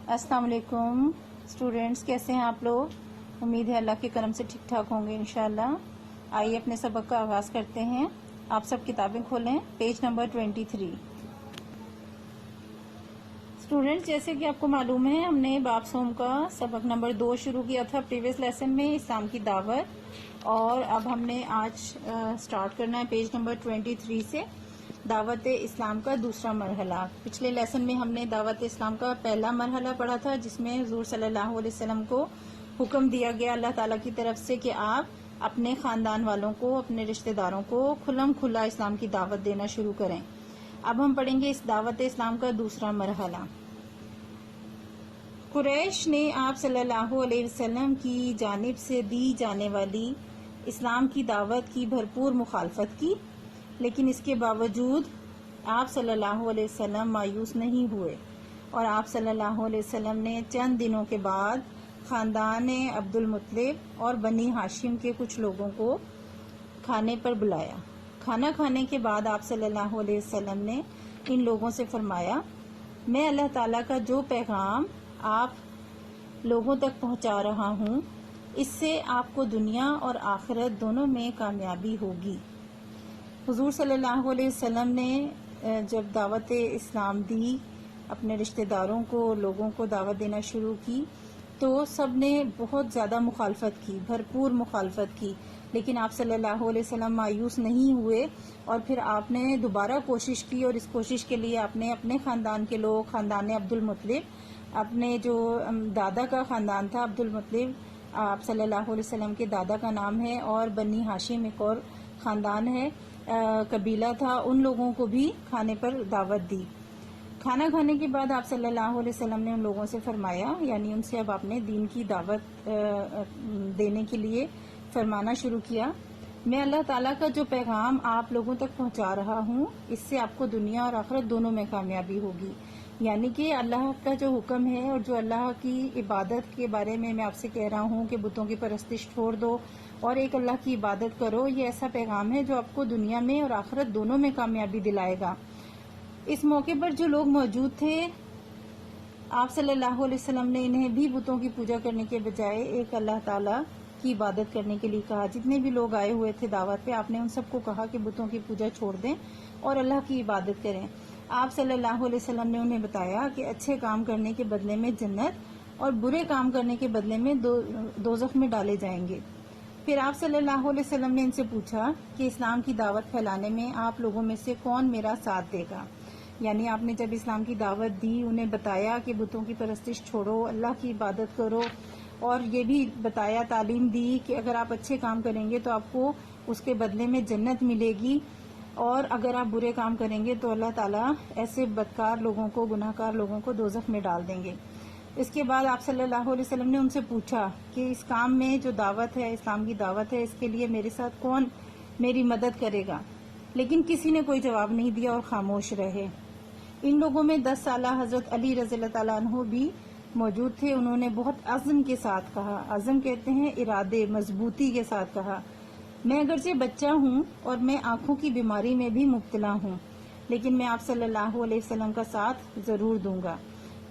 السلام علیکم اسٹوڈینٹس، کیسے ہیں آپ لوگ؟ امید ہے اللہ کے کرم سے ٹھیک ٹھاک ہوں گے انشاءاللہ۔ آئیے اپنے سبق کا آغاز کرتے ہیں۔ آپ سب کتابیں کھولیں، پیج نمبر 23۔ اسٹوڈینٹس، جیسے کہ آپ کو معلوم ہے، ہم نے باب صوم کا سبق نمبر 2 شروع کیا تھا پریویس لیسن میں، اسلام کی دعوت، اور اب ہم نے آج سٹارٹ کرنا ہے پیج نمبر 23 سے، دعوت اسلام کا دوسرا مرحلہ۔ پچھلے لیسن میں ہم نے دعوت اسلام کا پہلا مرحلہ پڑھا تھا، جس میں حضور صلی اللہ علیہ وسلم کو حکم دیا گیا اللہ تعالیٰ کی طرف سے کہ آپ اپنے خاندان والوں کو، اپنے رشتہ داروں کو کھلم کھلا اسلام کی دعوت دینا شروع کریں۔ اب ہم پڑھیں گے اس دعوت اسلام کا دوسرا مرحلہ۔ قریش نے آپ صلی اللہ علیہ وسلم کی جانب سے دی جانے والی اسلام کی دعوت کی بھرپور مخالفت کی، لیکن اس کے باوجود آپ صلی اللہ علیہ وسلم مایوس نہیں ہوئے، اور آپ صلی اللہ علیہ وسلم نے چند دنوں کے بعد خاندان عبد المطلب اور بنی ہاشم کے کچھ لوگوں کو کھانے پر بلایا۔ کھانا کھانے کے بعد آپ صلی اللہ علیہ وسلم نے ان لوگوں سے فرمایا، میں اللہ تعالیٰ کا جو پیغام آپ لوگوں تک پہنچا رہا ہوں، اس سے آپ کو دنیا اور آخرت دونوں میں کامیابی ہوگی۔ حضور صلی اللہ علیہ وسلم نے جب دعوت اسلام دی، اپنے رشتہ داروں کو، لوگوں کو دعوت دینا شروع کی، تو سب نے بہت زیادہ مخالفت کی، بھرپور مخالفت کی، لیکن آپ صلی اللہ علیہ وسلم مایوس نہیں ہوئے، اور پھر آپ نے دوبارہ کوشش کی، اور اس کوشش کے لیے آپ نے اپنے خاندان کے لوگ، خاندان عبد المطلب، اپنے جو دادا کا خاندان تھا عبد المطلب، آپ صلی اللہ علیہ وسلم کے دادا کا نام ہے، اور بنی ہاشم ایک اور خاندان ہے، قبیلہ تھا، ان لوگوں کو بھی کھانے پر دعوت دی۔ کھانا کھانے کے بعد آپ صلی اللہ علیہ وسلم نے ان لوگوں سے فرمایا، یعنی ان سے اب آپ نے دین کی دعوت دینے کے لیے فرمانا شروع کیا، میں اللہ تعالیٰ کا جو پیغام آپ لوگوں تک پہنچا رہا ہوں، اس سے آپ کو دنیا اور آخرت دونوں میں کامیابی ہوگی۔ یعنی کہ اللہ کا جو حکم ہے اور جو اللہ کی عبادت کے بارے میں آپ سے کہہ رہا ہوں کہ بتوں کی پرستش چھوڑ دو اور ایک اللہ کی عبادت کرو، یہ ایسا پیغام ہے جو آپ کو دنیا میں اور آخرت دونوں میں کامیابی دلائے گا۔ اس موقع پر جو لوگ موجود تھے، آپ صلی اللہ علیہ وسلم نے انہیں بھی بتوں کی پوجا کرنے کے بجائے ایک اللہ تعالیٰ کی عبادت کرنے کے لیے کہا۔ جتنے بھی لوگ آئے ہوئے تھے دعوت پہ، آپ نے ان سب کو کہا کہ بتوں کی پوجا چھوڑ دیں اور اللہ کی عبادت کریں۔ آپ صلی اللہ علیہ وسلم نے انہیں بتایا کہ اچھے کام کرنے کے بدلے میں جنت، اور برے کام کرنے کے بدلے میں دوزخ میں ڈالے جائیں گے۔ پھر آپ صلی اللہ علیہ وسلم نے ان سے پوچھا کہ اسلام کی دعوت پھیلانے میں آپ لوگوں میں سے کون میرا ساتھ دے گا؟ یعنی آپ نے جب اسلام کی دعوت دی، انہیں بتایا کہ بتوں کی پرستش چھوڑو، اللہ کی عبادت کرو، اور یہ بھی بتایا، تعلیم دی کہ اگر آپ اچھے کام کریں گے تو آپ کو اس کے بدلے میں جنت ملے گی، اور اگر آپ برے کام کریں گے تو اللہ تعالیٰ ایسے بدکار لوگوں کو، گناہ کار لوگوں کو دوزخ میں ڈال دیں گے۔ اس کے بعد آپ صلی اللہ علیہ وسلم نے ان سے پوچھا کہ اس کام میں جو دعوت ہے، اسلام کی دعوت ہے، اس کے لیے میرے ساتھ کون میری مدد کرے گا؟ لیکن کسی نے کوئی جواب نہیں دیا اور خاموش رہے۔ ان لوگوں میں 10 سالہ حضرت علی رضی اللہ تعالیٰ عنہ بھی موجود تھے۔ انہوں نے بہت عزم کے ساتھ کہا، عزم کہتے ہیں ارادے، مضبوطی کے ساتھ کہا، میں اگرچہ بچہ ہوں اور میں آنکھوں کی بیماری میں بھی مبتلا ہوں، لیکن میں آپ صلی اللہ علیہ وسلم کا ساتھ ضرور دوں گا۔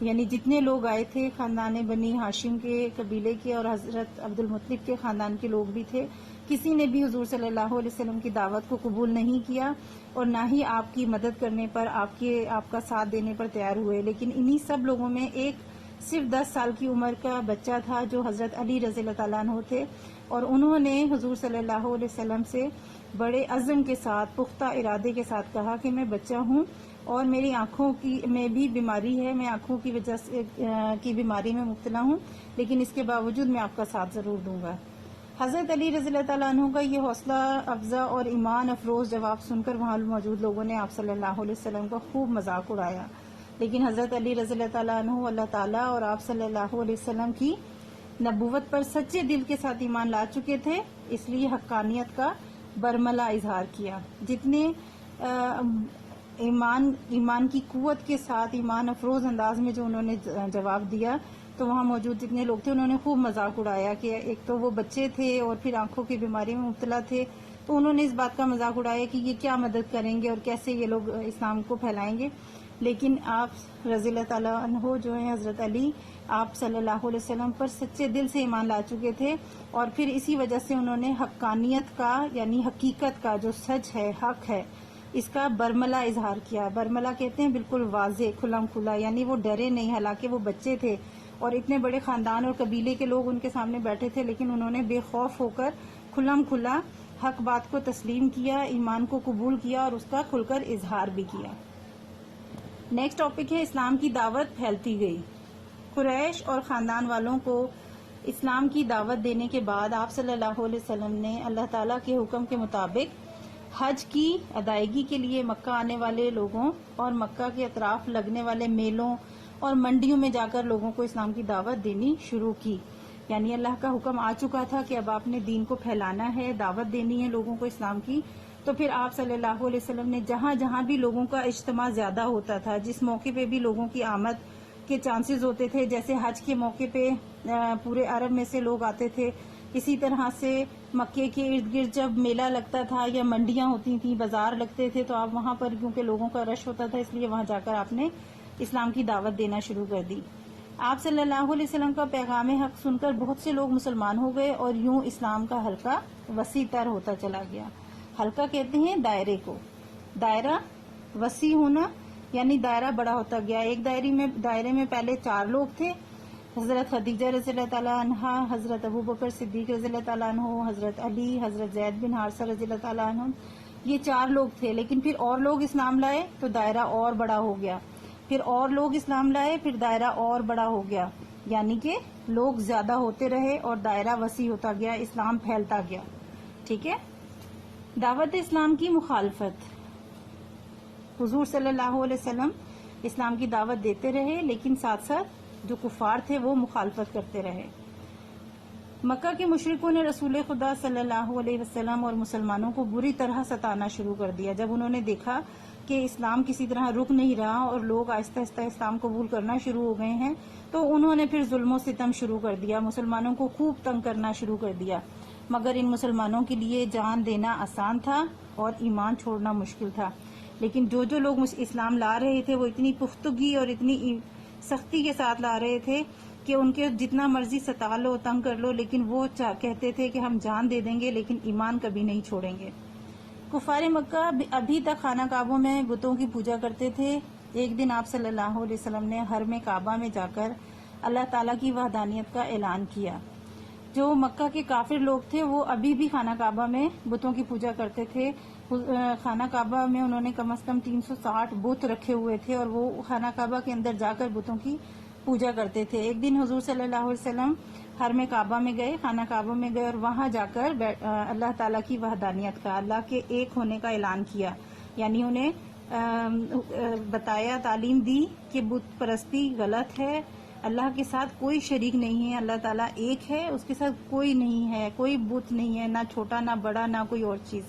یعنی جتنے لوگ آئے تھے، خاندان بنی ہاشم کے قبیلے کے اور حضرت عبد المطلب کے خاندان کے لوگ بھی تھے، کسی نے بھی حضور صلی اللہ علیہ وسلم کی دعوت کو قبول نہیں کیا، اور نہ ہی آپ کی مدد کرنے پر، آپ کا ساتھ دینے پر تیار ہوئے۔ لیکن انہی سب لوگوں میں ایک صرف 10 سال کی عمر کا بچہ تھا جو حضرت علی رضی اللہ تعالیٰ عنہ تھے، اور انہوں نے حضور صلی اللہ علیہ وسلم سے بڑے عزم کے ساتھ، پختہ ارادے کے ساتھ کہا کہ میں بچہ ہوں اور میری آنکھوں کی میں بھی بیماری ہے، میں آنکھوں کی وجہ سے کی بیماری میں مبتلا ہوں، لیکن اس کے باوجود میں آپ کا ساتھ ضرور دوں گا۔ حضرت علی رضی اللہ تعالیٰ عنہ کا یہ حوصلہ افزا اور ایمان افروز جواب سن کر وہاں موجود لوگوں نے آپ صلی اللہ علیہ وسلم کا خوب مذاق اڑایا، لیکن حضرت علی رضی اللہ تعالیٰ عنہ اللہ تعالیٰ اور آپ صلی اللہ علیہ وسلم کی نبوت پر سچے دل کے ساتھ ایمان لا چکے تھے، اس لیے حقانیت کا برملا اظہار کیا۔ جتنے ایمان کی قوت کے ساتھ، ایمان افروز انداز میں جو انہوں نے جواب دیا، تو وہاں موجود جتنے لوگ تھے انہوں نے خوب مذاق اڑایا کہ ایک تو وہ بچے تھے اور پھر آنکھوں کی بیماری میں مبتلا تھے، تو انہوں نے اس بات کا مذاق اڑایا کہ یہ کیا مدد کریں گے اور کیسے یہ لوگ اسلام کو پھیلائیں گے۔ لیکن آپ رضی اللہ تعالیٰ عنہ جو ہیں حضرت علی آپ صلی اللہ علیہ وسلم پر سچے دل سے ایمان لا چکے تھے، اور پھر اسی وجہ سے انہوں نے حقانیت کا یعنی حقیقت کا جو سچ ہے، حق ہے، اس کا برملا اظہار کیا۔ برملا کہتے ہیں بالکل واضح، کھلم کھلا، یعنی وہ ڈرے نہیں، حالانکہ وہ بچے تھے اور اتنے بڑے خاندان اور قبیلے کے لوگ ان کے سامنے بیٹھے تھے، لیکن انہوں نے بے خوف ہو کر کھلم کھلا حق بات کو تسلیم کیا، ایمان کو قبول کیا اور اس کا کھل کر اظہار بھی کیا۔ نیکسٹ ٹاپک ہے اسلام کی دعوت پھیلتی گئی۔ قریش اور خاندان والوں کو اسلام کی دعوت دینے کے بعد آپ صلی اللہ علیہ وسلم نے اللہ تعالیٰ کے حکم کے مطابق حج کی ادائیگی کے لیے مکہ آنے والے لوگوں اور مکہ کے اطراف لگنے والے میلوں اور منڈیوں میں جا کر لوگوں کو اسلام کی دعوت دینی شروع کی۔ یعنی اللہ کا حکم آ چکا تھا کہ اب آپ نے دین کو پھیلانا ہے، دعوت دینی ہے لوگوں کو اسلام کی، تو پھر آپ صلی اللہ علیہ وسلم نے جہاں جہاں بھی لوگوں کا اجتماع زیادہ ہوتا تھا، جس موقع پہ بھی لوگوں کی آمد کے چانسز ہوتے تھے، جیسے حج کے موقع پہ پورے عرب میں سے لوگ آتے تھے، اسی طرح سے مکے کے ارد گرد جب میلہ لگتا تھا یا منڈیاں ہوتی تھیں، بازار لگتے تھے، تو آپ وہاں پر کیونکہ لوگوں کا رش ہوتا تھا، اس لیے وہاں جا کر آپ نے اسلام کی دعوت دینا شروع کر دی۔ آپ صلی اللہ علیہ وسلم کا پیغام حق سن کر بہت سے لوگ مسلمان ہو گئے اور یوں اسلام کا حلقہ وسیع تر ہوتا چلا گیا۔ حلقہ کہتے ہیں دائرے کو، دائرہ وسیع ہونا یعنی دائرہ بڑا ہوتا گیا۔ ایک دائرے میں پہلے 4 لوگ تھے، حضرت خدیجہ رضی اللہ تعالیٰ عنہ، حضرت ابوبکر صدیق رضی اللہ تعالیٰ عنہ، حضرت علی، حضرت زید بن حارثہ رضی اللہ تعالیٰ عنہ، یہ 4 لوگ تھے۔ لیکن پھر اور لوگ اسلام لائے تو دائرہ اور بڑا ہو گیا، پھر اور لوگ اسلام لائے، پھر دائرہ اور بڑا ہو گیا، یعنی کہ لوگ زیادہ ہوتے رہے اور دائرہ وسیع ہوتا گیا، اسلام پھیلتا گیا۔ ٹھیک ہے۔ دعوت اسلام کی مخالفت۔ حضور صلی اللہ علیہ وسلم اسلام کی دعوت دیتے رہے، لیکن ساتھ ساتھ جو کفار تھے وہ مخالفت کرتے رہے۔ مکہ کے مشرکوں نے رسول خدا صلی اللہ علیہ وسلم اور مسلمانوں کو بری طرح ستانا شروع کر دیا۔ جب انہوں نے دیکھا کہ اسلام کسی طرح رک نہیں رہا اور لوگ آہستہ آہستہ اسلام قبول کرنا شروع ہو گئے ہیں، تو انہوں نے پھر ظلم و ستم شروع کر دیا، مسلمانوں کو خوب تنگ کرنا شروع کر دیا۔ مگر ان مسلمانوں کے لیے جان دینا آسان تھا اور ایمان چھوڑنا مشکل تھا، لیکن جو لوگ اسلام لا رہے تھے وہ اتنی پختگی اور اتنی سختی کے ساتھ لا رہے تھے کہ ان کے جتنا مرضی ستا لو، تنگ کر لو، لیکن وہ کہتے تھے کہ ہم جان دے دیں گے لیکن ایمان کبھی نہیں چھوڑیں گے۔ کفار مکہ ابھی تک خانہ کعبہ میں بتوں کی پوجا کرتے تھے۔ ایک دن آپ صلی اللہ علیہ وسلم نے حرم کعبہ میں جا کر اللہ تعالیٰ کی وحدانیت کا اعلان کیا۔ جو مکہ کے کافر لوگ تھے وہ ابھی بھی خانہ کعبہ میں بتوں کی پوجا کرتے تھے۔ خانہ کعبہ میں انہوں نے کم از کم 360 بت رکھے ہوئے تھے اور وہ خانہ کعبہ کے اندر جا کر بتوں کی پوجا کرتے تھے۔ ایک دن حضور صلی اللہ علیہ وسلم حرم کعبہ میں گئے، خانہ کعبہ میں گئے اور وہاں جا کر اللہ تعالیٰ کی وحدانیت کا، اللہ کے ایک ہونے کا اعلان کیا، یعنی انہیں بتایا، تعلیم دی کہ بت پرستی غلط ہے، اللہ کے ساتھ کوئی شریک نہیں ہے، اللہ تعالیٰ ایک ہے، اس کے ساتھ کوئی نہیں ہے، کوئی بت نہیں ہے، نہ چھوٹا نہ بڑا نہ کوئی اور چیز۔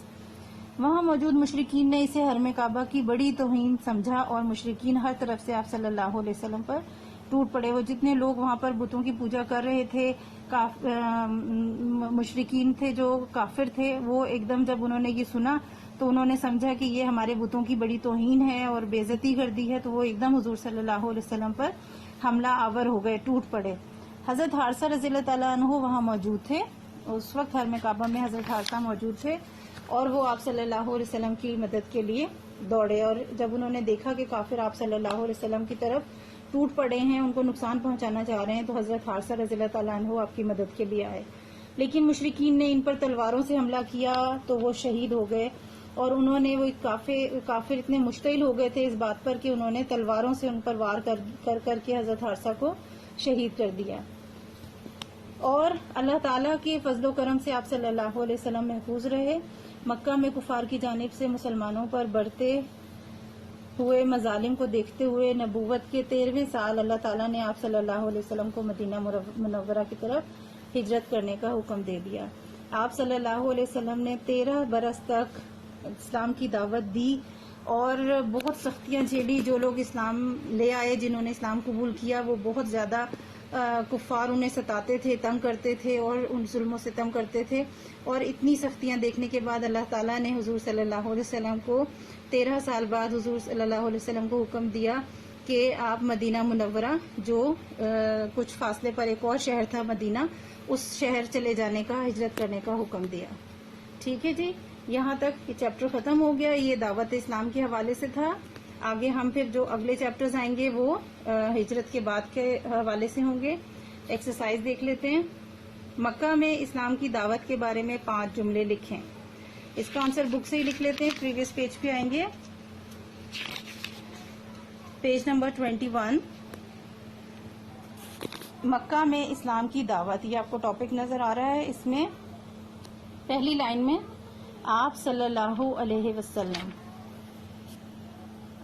وہاں موجود مشرکین نے اسے حرم کعبہ کی بڑی توہین سمجھا اور مشرکین ہر طرف سے آپ صلی اللہ علیہ وسلم پر ٹوٹ پڑے۔ وہ جتنے لوگ وہاں پر بتوں کی پوجا کر رہے تھے، مشرکین تھے جو کافر تھے، وہ ایک دم جب انہوں نے یہ سنا تو انہوں نے سمجھا کہ یہ ہمارے بتوں کی بڑی توہین ہے اور بے عزتی کر دی ہے، تو وہ ایک دم حضور صلی اللہ علیہ وسلم پر حملہ آور ہو گئے، ٹوٹ پڑے۔ حضرت حارثہ رضی اللہ تعالیٰ عنہ وہاں موجود تھے، اس وقت حرم کعبہ میں حضرت حارثہ موجود تھے اور وہ آپ صلی اللہ علیہ وسلم کی مدد کے لیے دوڑے، اور جب انہوں نے دیکھا کہ کافر آپ صلی اللہ علیہ وسلم کی طرف ٹوٹ پڑے ہیں، ان کو نقصان پہنچانا چاہ رہے ہیں، تو حضرت حارثہ رضی اللہ تعالیٰ عنہ آپ کی مدد کے لیے آئے۔ لیکن مشرکین نے ان پر تلواروں سے حملہ کیا تو وہ شہید ہو گئے، اور انہوں نے وہ کافر اتنے مشتعل ہو گئے تھے اس بات پر کہ انہوں نے تلواروں سے ان پر وار کر کے حضرت حارثہ کو شہید کر دیا۔ اور اللہ تعالیٰ کے فضل و کرم سے آپ صلی اللہ علیہ وسلم محفوظ رہے۔ مکہ میں کفار کی جانب سے مسلمانوں پر بڑھتے ہوئے مظالم کو دیکھتے ہوئے نبوت کے 13ویں سال اللہ تعالیٰ نے آپ صلی اللہ علیہ وسلم کو مدینہ منورہ کی طرف ہجرت کرنے کا حکم دے دیا۔ آپ صلی اللہ علیہ وسلم نے 13 برس تک اسلام کی دعوت دی اور بہت سختیاں جھیلی۔ جو لوگ اسلام لے آئے، جنہوں نے اسلام قبول کیا، وہ بہت زیادہ کفار انہیں ستاتے تھے، تنگ کرتے تھے اور ان ظلم و ستم کرتے تھے، اور اتنی سختیاں دیکھنے کے بعد اللہ تعالیٰ نے حضور صلی اللہ علیہ وسلم کو 13 سال بعد حضور صلی اللہ علیہ وسلم کو حکم دیا کہ آپ مدینہ منورہ، جو کچھ فاصلے پر ایک اور شہر تھا مدینہ، اس شہر چلے جانے کا، ہجرت کرنے کا حکم دیا. ٹھیک ہے جی، یہاں تک یہ چیپٹر ختم ہو گیا. یہ دعوت اسلام کے حوالے سے تھا. آگے ہم پھر جو اگلے چیپٹرز آئیں گے وہ ہجرت کے بعد کے حوالے سے ہوں گے. ایکسرسائز دیکھ لیتے ہیں. مکہ میں اسلام کی دعوت کے بارے میں 5 جملے لکھیں. اس کا آنسر بک سے ہی لکھ لیتے ہیں. پریویس پیج پہ آئیں گے، پیج نمبر 21. مکہ میں اسلام کی دعوت، یہ آپ کو ٹاپک نظر آ رہا ہے. اس میں پہلی لائن میں آپ صلی اللہ علیہ وسلم،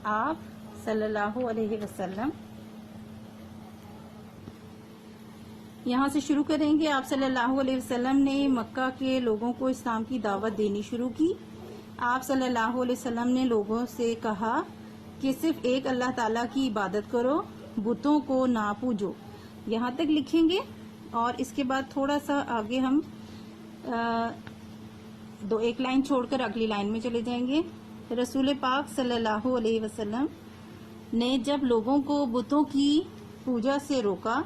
آپ صلی اللہ علیہ وسلم، یہاں سے شروع کریں گے. آپ صلی اللہ علیہ وسلم نے مکہ کے لوگوں کو اسلام کی دعوت دینی شروع کی. آپ صلی اللہ علیہ وسلم نے لوگوں سے کہا کہ صرف ایک اللہ تعالیٰ کی عبادت کرو، بتوں کو نہ پوجو. یہاں تک لکھیں گے اور اس کے بعد تھوڑا سا آگے ہم ایک لائن چھوڑ کر اگلی لائن میں چلے جائیں گے. رسول پاک صلی اللہ علیہ وسلم نے جب لوگوں کو بتوں کی پوجا سے روکا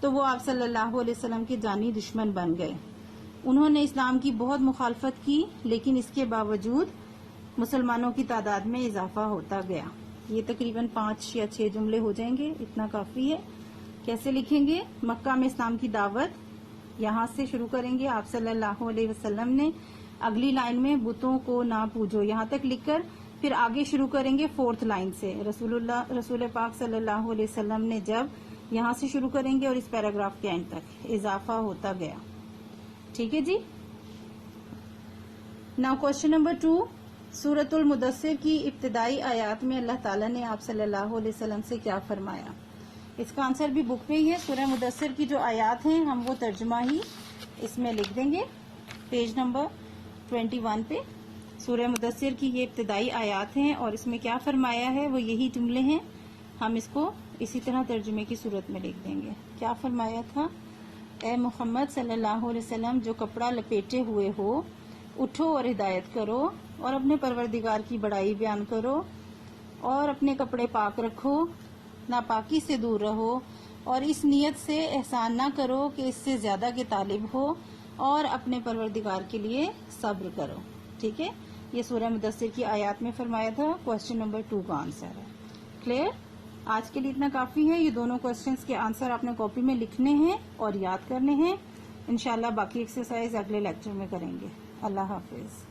تو وہ آپ صلی اللہ علیہ وسلم کے جانی دشمن بن گئے. انہوں نے اسلام کی بہت مخالفت کی، لیکن اس کے باوجود مسلمانوں کی تعداد میں اضافہ ہوتا گیا. یہ تقریباً 5 یا 6 جملے ہو جائیں گے، اتنا کافی ہے. کیسے لکھیں گے؟ مکہ میں اسلام کی دعوت، یہاں سے شروع کریں گے. آپ صلی اللہ علیہ وسلم نے، اگلی لائن میں بتوں کو نہ پوجو، یہاں تک لکھ کر پھر آگے شروع کریں گے 4تھ لائن سے. رسول پاک صلی اللہ علیہ وسلم نے جب، یہاں سے شروع کریں گے اور اس پیراگراف کے اینڈ تک اضافہ ہوتا گیا. ٹھیک ہے جی. Now question number 2. سورۃ المدثر کی ابتدائی آیات میں اللہ تعالیٰ نے آپ صلی اللہ علیہ وسلم سے کیا فرمایا؟ اس کا آنسر بھی بک میں ہی ہے. سورہ مدثر کی جو آیات ہیں ہم وہ ترجمہ ہی اس میں لکھ دیں گے پیج نمبر 21 پہ. سورہ مدثر کی یہ ابتدائی آیات ہیں اور اس میں کیا فرمایا ہے وہ یہی جملے ہیں. ہم اس کو اسی طرح ترجمے کی صورت میں لکھ دیں گے. کیا فرمایا تھا؟ اے محمد صلی اللہ علیہ وسلم، جو کپڑا لپیٹے ہوئے ہو، اٹھو اور ہدایت کرو اور اپنے پروردگار کی بڑائی بیان کرو اور اپنے کپڑے پاک رکھو، ناپاکی سے دور رہو اور اس نیت سے احسان نہ کرو کہ اس سے زیادہ کے طالب ہو، اور اپنے پروردگار کے لیے صبر کرو. ٹھیک ہے، یہ سورہ مدثر کی آیات میں فرمایا تھا. کوشچن نمبر 2 کا آنسر ہے. کلیئر؟ آج کے لیے اتنا کافی ہے. یہ دونوں کوشچنز کے آنسر آپ نے کاپی میں لکھنے ہیں اور یاد کرنے ہیں. انشاءاللہ باقی ایکسرسائز اگلے لیکچر میں کریں گے. اللہ حافظ.